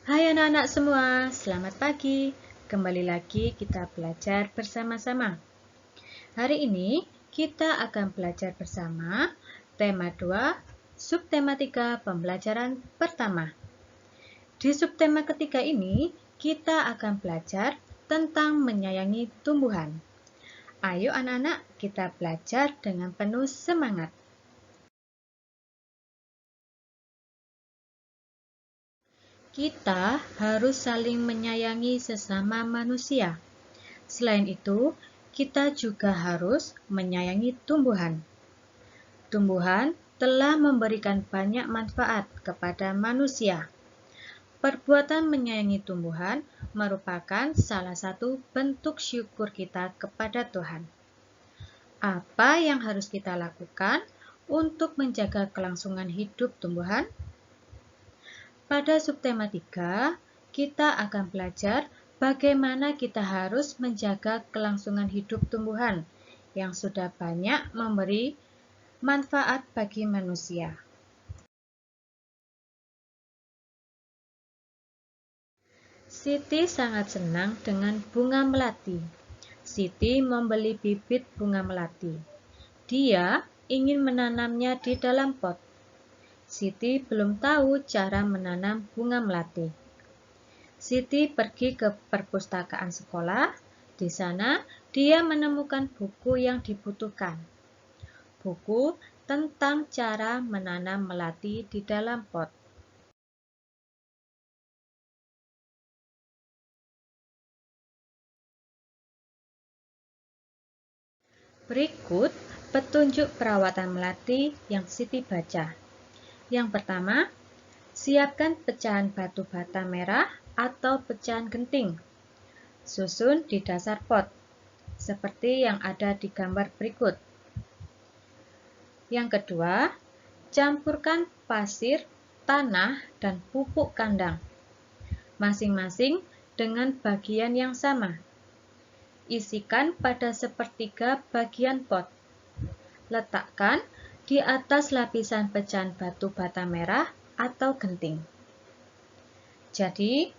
Hai anak-anak semua, selamat pagi. Kembali lagi kita belajar bersama-sama. Hari ini kita akan belajar bersama tema 2, subtema 3 pembelajaran pertama. Di subtema ketiga ini, kita akan belajar tentang menyayangi tumbuhan. Ayo anak-anak, kita belajar dengan penuh semangat. Kita harus saling menyayangi sesama manusia. Selain itu, kita juga harus menyayangi tumbuhan. Tumbuhan telah memberikan banyak manfaat kepada manusia. Perbuatan menyayangi tumbuhan merupakan salah satu bentuk syukur kita kepada Tuhan. Apa yang harus kita lakukan untuk menjaga kelangsungan hidup tumbuhan? Pada subtema 3, kita akan belajar bagaimana kita harus menjaga kelangsungan hidup tumbuhan yang sudah banyak memberi manfaat bagi manusia. Siti sangat senang dengan bunga melati. Siti membeli bibit bunga melati. Dia ingin menanamnya di dalam pot. Siti belum tahu cara menanam bunga melati. Siti pergi ke perpustakaan sekolah. Di sana, dia menemukan buku yang dibutuhkan. Buku tentang cara menanam melati di dalam pot. Berikut petunjuk perawatan melati yang Siti baca. Yang pertama, siapkan pecahan batu bata merah atau pecahan genting. Susun di dasar pot, seperti yang ada di gambar berikut. Yang kedua, campurkan pasir, tanah, dan pupuk kandang, masing-masing dengan bagian yang sama. Isikan pada sepertiga bagian pot. Letakkan di atas lapisan pecahan batu bata merah atau genting. Jadi,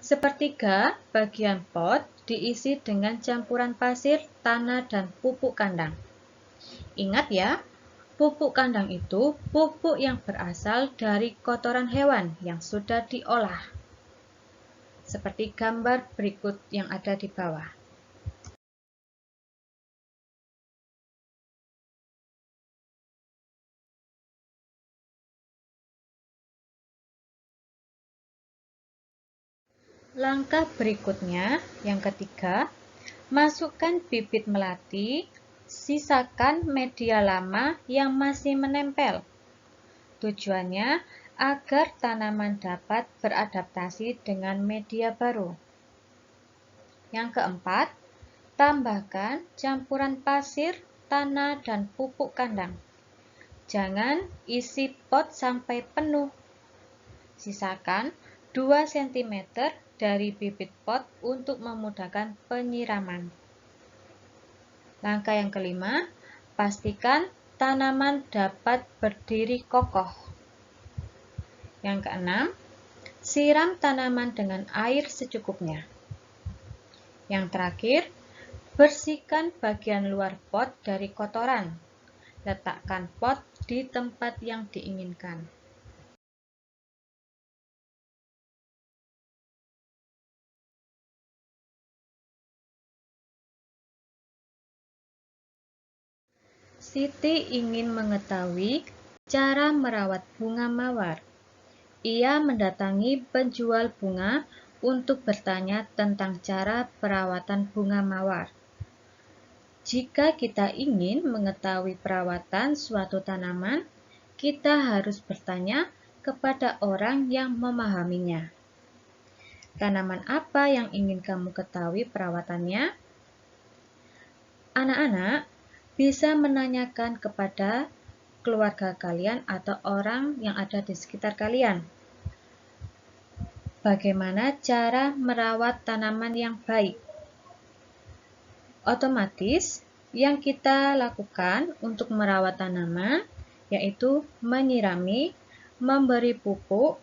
sepertiga bagian pot diisi dengan campuran pasir, tanah, dan pupuk kandang. Ingat ya, pupuk kandang itu pupuk yang berasal dari kotoran hewan yang sudah diolah. Seperti gambar berikut yang ada di bawah. Langkah berikutnya, yang ketiga, masukkan bibit melati, sisakan media lama yang masih menempel. Tujuannya agar tanaman dapat beradaptasi dengan media baru. Yang keempat, tambahkan campuran pasir, tanah, dan pupuk kandang. Jangan isi pot sampai penuh. Sisakan 2 cm dari bibit pot untuk memudahkan penyiraman. Langkah yang kelima, pastikan tanaman dapat berdiri kokoh. Yang keenam, siram tanaman dengan air secukupnya. Yang terakhir, bersihkan bagian luar pot dari kotoran. Letakkan pot di tempat yang diinginkan. Siti ingin mengetahui cara merawat bunga mawar. Ia mendatangi penjual bunga untuk bertanya tentang cara perawatan bunga mawar. Jika kita ingin mengetahui perawatan suatu tanaman, kita harus bertanya kepada orang yang memahaminya. Tanaman apa yang ingin kamu ketahui perawatannya? Anak-anak bisa menanyakan kepada keluarga kalian atau orang yang ada di sekitar kalian. Bagaimana cara merawat tanaman yang baik? Otomatis, yang kita lakukan untuk merawat tanaman yaitu menyirami, memberi pupuk,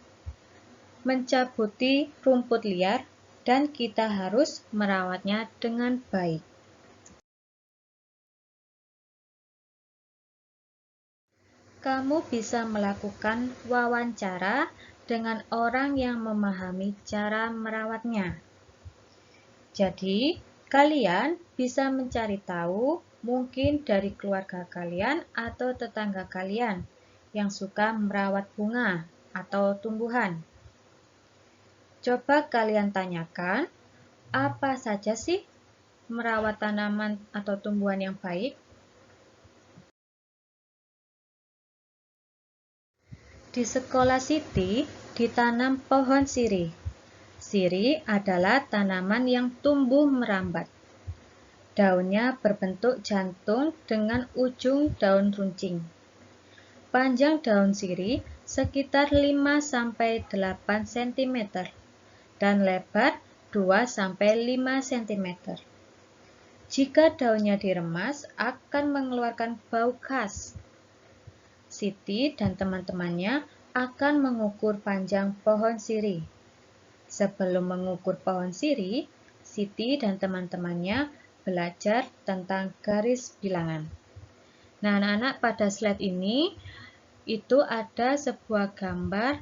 mencabuti rumput liar dan kita harus merawatnya dengan baik. Kamu bisa melakukan wawancara dengan orang yang memahami cara merawatnya. Jadi, kalian bisa mencari tahu mungkin dari keluarga kalian atau tetangga kalian yang suka merawat bunga atau tumbuhan. Coba kalian tanyakan, apa saja sih merawat tanaman atau tumbuhan yang baik? Di sekolah Siti ditanam pohon sirih. Sirih adalah tanaman yang tumbuh merambat. Daunnya berbentuk jantung dengan ujung daun runcing. Panjang daun sirih sekitar 5-8 cm dan lebar 2-5 cm. Jika daunnya diremas, akan mengeluarkan bau khas. Siti dan teman-temannya akan mengukur panjang pohon sirih. Sebelum mengukur pohon sirih, Siti dan teman-temannya belajar tentang garis bilangan. Nah, anak-anak, pada slide ini itu ada sebuah gambar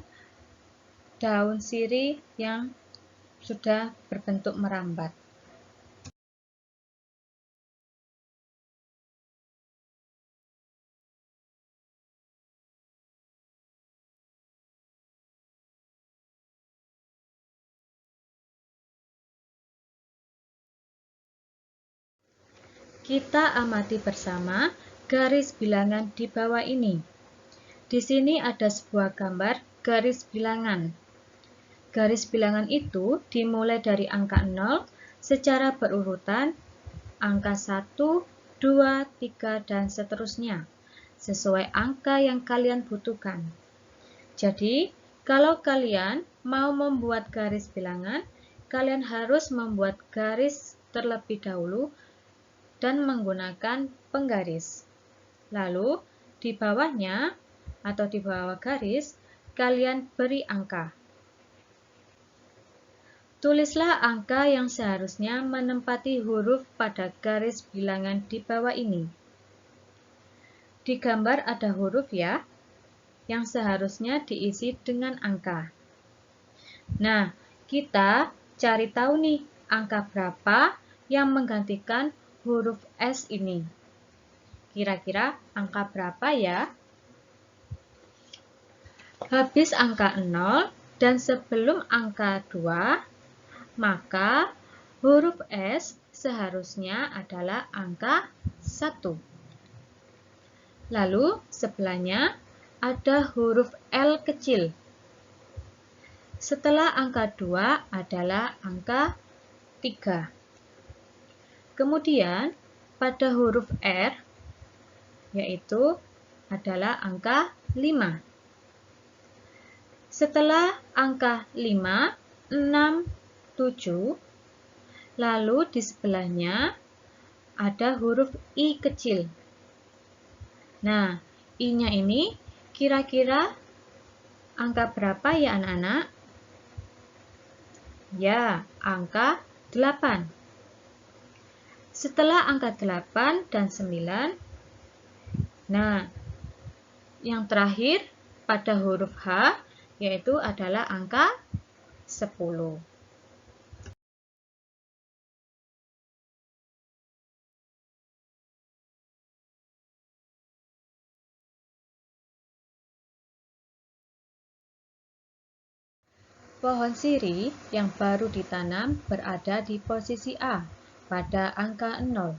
daun sirih yang sudah berbentuk merambat. Kita amati bersama garis bilangan di bawah ini. Di sini ada sebuah gambar garis bilangan. Garis bilangan itu dimulai dari angka 0 secara berurutan, angka 1, 2, 3, dan seterusnya, sesuai angka yang kalian butuhkan. Jadi, kalau kalian mau membuat garis bilangan, kalian harus membuat garis terlebih dahulu dan menggunakan penggaris. Lalu, di bawahnya atau di bawah garis, kalian beri angka. Tulislah angka yang seharusnya menempati huruf pada garis bilangan di bawah ini. Di gambar ada huruf ya, yang seharusnya diisi dengan angka. Nah, kita cari tahu nih, angka berapa yang menggantikan huruf S ini. Kira-kira angka berapa ya? Habis angka 0 dan sebelum angka 2, maka huruf S seharusnya adalah angka 1. Lalu sebelahnya ada huruf L kecil. Setelah angka 2 adalah angka 3. Kemudian pada huruf R yaitu adalah angka 5. Setelah angka 5, 6, 7, lalu di sebelahnya ada huruf I kecil. Nah, I-nya ini kira-kira angka berapa ya anak-anak? Ya, angka 8. Setelah angka 8 dan 9, nah, yang terakhir pada huruf H yaitu adalah angka 10. Pohon sirih yang baru ditanam berada di posisi A pada angka 0.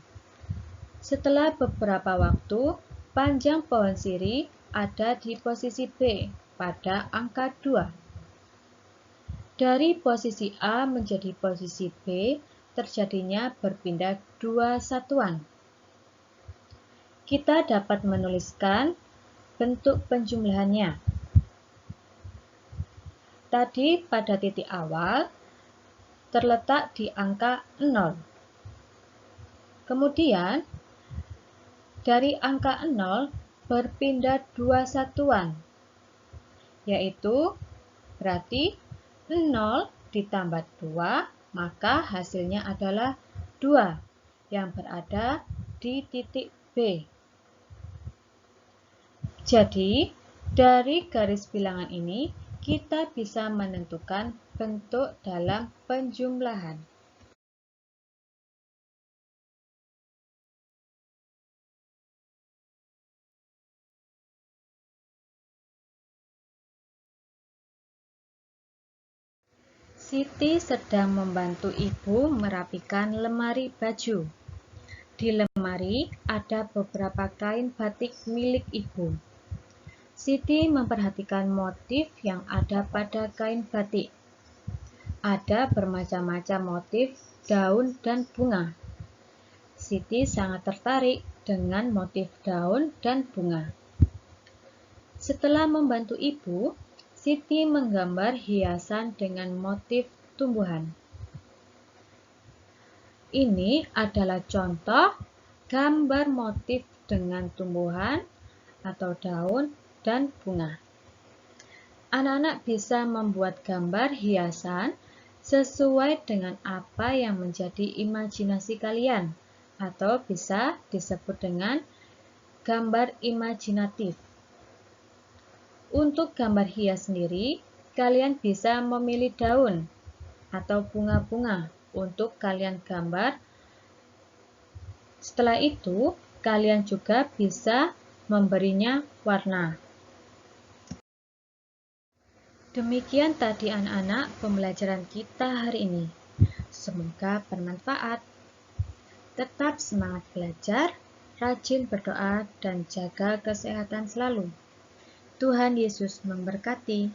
Setelah beberapa waktu, panjang pohon sirih ada di posisi B pada angka 2. Dari posisi A menjadi posisi B, terjadinya berpindah 2 satuan. Kita dapat menuliskan bentuk penjumlahannya. Tadi pada titik awal terletak di angka 0. Kemudian dari angka 0 berpindah 2 satuan, yaitu berarti 0 ditambah 2, maka hasilnya adalah 2 yang berada di titik B. Jadi, dari garis bilangan ini, kita bisa menentukan bentuk dalam penjumlahan. Siti sedang membantu ibu merapikan lemari baju. Di lemari ada beberapa kain batik milik ibu. Siti memperhatikan motif yang ada pada kain batik. Ada bermacam-macam motif daun dan bunga. Siti sangat tertarik dengan motif daun dan bunga. Setelah membantu ibu, Siti menggambar hiasan dengan motif tumbuhan. Ini adalah contoh gambar motif dengan tumbuhan atau daun dan bunga. Anak-anak bisa membuat gambar hiasan sesuai dengan apa yang menjadi imajinasi kalian, atau bisa disebut dengan gambar imajinatif. Untuk gambar hias sendiri, kalian bisa memilih daun atau bunga-bunga untuk kalian gambar. Setelah itu, kalian juga bisa memberinya warna. Demikian tadi anak-anak pembelajaran kita hari ini. Semoga bermanfaat. Tetap semangat belajar, rajin berdoa, dan jaga kesehatan selalu. Tuhan Yesus memberkati.